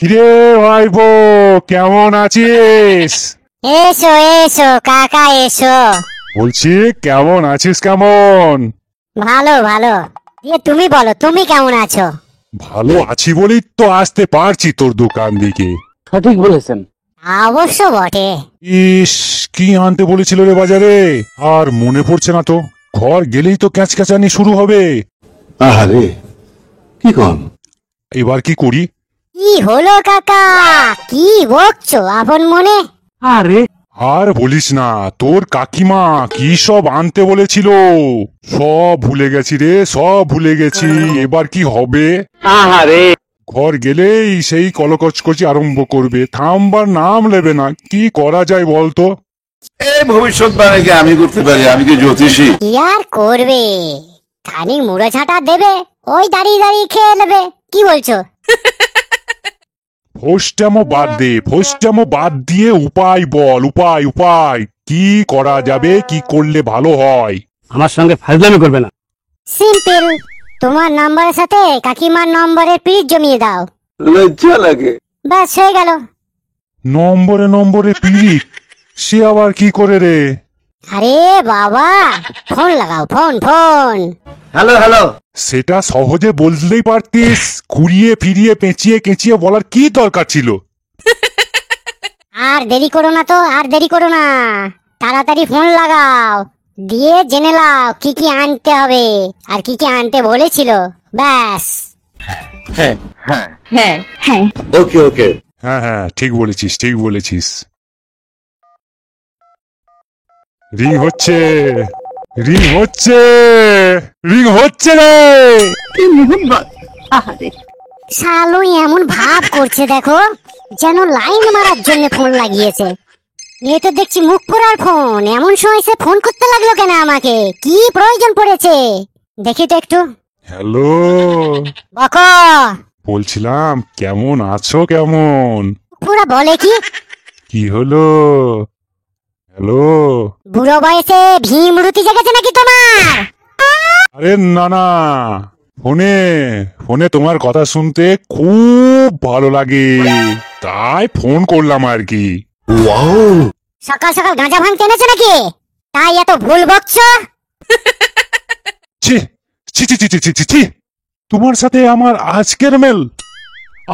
কিরে ভাইপো, কেমন আছিস? এসো এসো কাকা এসো। বলছি কেমন আছিস? কেমন? ভালো ভালো। তুমি বলো, তুমি কেমন আছো? ভালো আছি বলেই তো আসতে পারছি তোর দোকান দিকে। সঠিক বলেছেন। অবশ্য বটে। ইস, কি আনতে বলেছিল রে বাজারে, আর মনে পড়ছে না তো। ঘর গেলেই তো ক্যাচক্যাচানি শুরু হবে। আরে কি কন? এবার কি করি? কি হলো কাকা, কি বকছো আপন মনে? আরে আর বলিস না, তোর কাকিমা কি সব আনতে বলেছিল, সব ভুলে গেছি রে, সব ভুলে গেছি। এবার কি হবে? আরে ঘর গেলেই সেই কলকচকচি আরম্ভ করবে, থামবার নাম নেবে না। কি করা যায় বলতো? এই ভবিষ্যৎবাণীকে আমি করতে পারি, আমি কি জ্যোতিষী? কি আর করবে, খানিক মুড়ো ঝাঁটা দেবে, ওই দাঁড়িয়ে দাঁড়িয়ে খেয়ে নেবে। কি বলছো? ফোস্টামো বাদ দে, ফোস্টামো বাদ দিয়ে উপায় বল, উপায় উপায়। কি করা যাবে, কি করলে ভালো হয়? আমার সঙ্গে ফাজলামি করবে না। সিম্পল, তোমার নম্বরের সাথে কাকিমার নম্বরের পিঠ জমিয়ে দাও, লজ্জা লাগে। ব্যাস হয়ে গেল। নম্বরে নম্বরে পিরিত, সে আবার কি করে রে? আরে বাবা, ফোন লাগাও, ফোন ফোন। Hello hello. সেটা সহজে বললেই পারতিস, ঘুরিয়ে ফিরিয়ে পেঁচিয়ে কেঁচিয়ে বলার কি দরকার ছিল? আর দেরি করো না তো, আর দেরি করো না, তাড়াতাড়ি ফোন লাগাও, দিয়ে জেনে নাও কি কি আনতে হবে আর কি কি আনতে বলেছিল। ব্যাস। হ্যাঁ হ্যাঁ ওকে ওকে। হ্যাঁ হ্যাঁ, ঠিক বলেছিস, ঠিক বলেছিস। রিং হচ্ছে, রিং হচ্ছে, রিং হচ্ছে রে। কি মোহব্বত। আহারে শালু এমন ভাব করছে দেখো, যেন লাইন মারার জন্য ফোন লাগিয়েছে। এ তো দেখছি মুখ পোড়ার ফোন, এমন সময় সে ফোন করতে লাগলো কেন আমাকে? কি প্রয়োজন পড়েছে দেখি তো একটু। হ্যালো, বকো। বলছিলাম কেমন আছো? কেমন? পুরা বলে কি? কি হলো? হ্যালো। বুড়ো বয়সে ভীমরুতি জেগেছে নাকি তোমার? আরে না না, ফোনে ফোনে তোমার কথা শুনতে খুব ভালো লাগে, তাই ফোন করলাম আর কি। ওয়াও। সকাল সকাল গাঁজা ভাঙ টেনেছো নাকি, তাই এত ভুল বকছো? ছি ছি ছি ছি ছি ছি ছি, তোমার সাথে আমার আজকের মেল?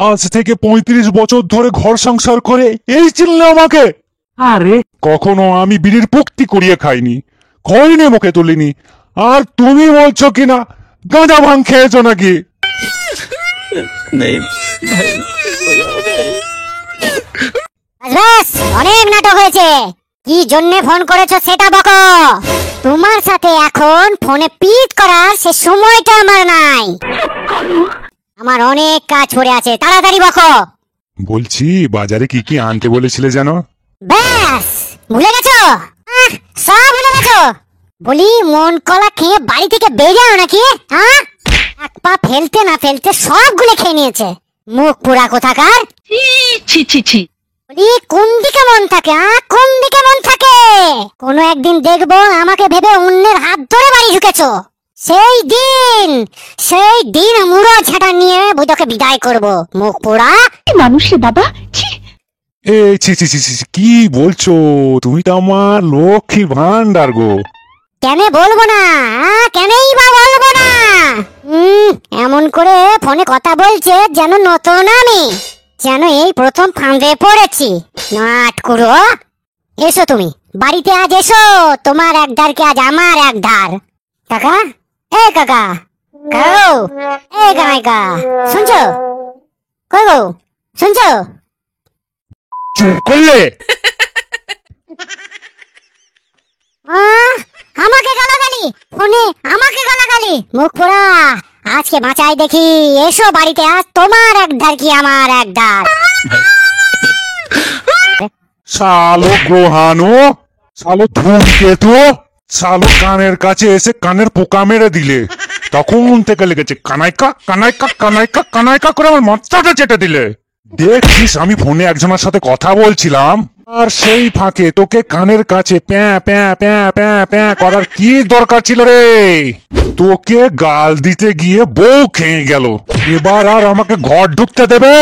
আজ থেকে 35 বছর ধরে ঘর সংসার করে এই চিনলে আমাকে? আরে কখনো আমি বিড়ির পুক্তি করিয়ে খাইনি, খয়নি মুখে তুলিনি, আর তুমি বলছো কিনা গাঁজা ভাঙ খেয়েছো নাকি? ব্যাস, অনেক নাটক হয়েছে। কি জন্য ফোন করেছো সেটা বকো। তোমার সাথে এখন ফোনে পিট করার সে সময়টা আমার নাই। আমার অনেক কাজ পড়ে আছে, তাড়াতাড়ি বকো। বলছি বাজারে কি কি আনতে বলেছিলে জানো? ব্যাস, ভুলে গেছো? সব ভুলে গেছো? বলি মন কলা খেয়ে বাড়ি থেকে বেরিয়ে নাকি? হ্যাঁ, এক পা ফেলতে না ফেলতে সবগুলো খেয়ে নিয়েছে। মুখ পুরা কোথাকার। ছি ছি ছি। বলি কোন দিকে মন থাকে? কোন দিকে মন থাকে? কোনো একদিন দেখবো আমাকে ভেবে অন্যের হাত ধরে বাড়ি ঢুকেছো। সেই দিন মুড়ো ঝাঁটা নিয়ে বুঝোকে বিদায় করবো, মুখ পোড়া। মানুষে বাবা, ছি। এই ছি ছি ছি ছি ছি, কি বলছো? তুমি তো আমার লক্ষ্মী ভান্ডার গো। কেন বলবো না? কেনই বা বলবো না? এমন করে ফোনে কথা বলছে যেন নতুন আমি, যেন এই প্রথম ফাঁদে পড়েছি। নাট করো। এসো তুমি বাড়িতে, আজ এসো। তোমার এক ধারকে আজ আমার এক ধার। কাকা, এ কাকা, কাকু, এ কানাইকা, শুনছো? কই গো, শুনছো? চুপ করলে? আমাকে গালাগালি ফোনে, আমাকে গালাগালি, মুখ পোড়া। আজকে বাঁচাই দেখি। এসো বাড়িতে, আজ তোমার এক ধার কি আমার এক ধার। শালো গ্রহাণু, শালো ধূমকেতু, শালো কানের কাছে এসে কানের পোকা মেরে দিলে। তখন থেকে লেগেছে কানাইকা কানাইকা কানাইকা কানাইকা করে আমার মাথাটা চেটে দিলে। দেখছিস আমি ফোনে একজনের সাথে কথা বলছিলাম, আর সেই ফাঁকে তোকে কানের কাছে প্যাঁ প্যাঁ প্যাঁ প্যাঁ প্যাঁ করার কি দরকার ছিল রে? তোকে গাল দিতে গিয়ে বউ খেয়ে গেল। এবার আর আমাকে ঘর ঢুকতে দেবে?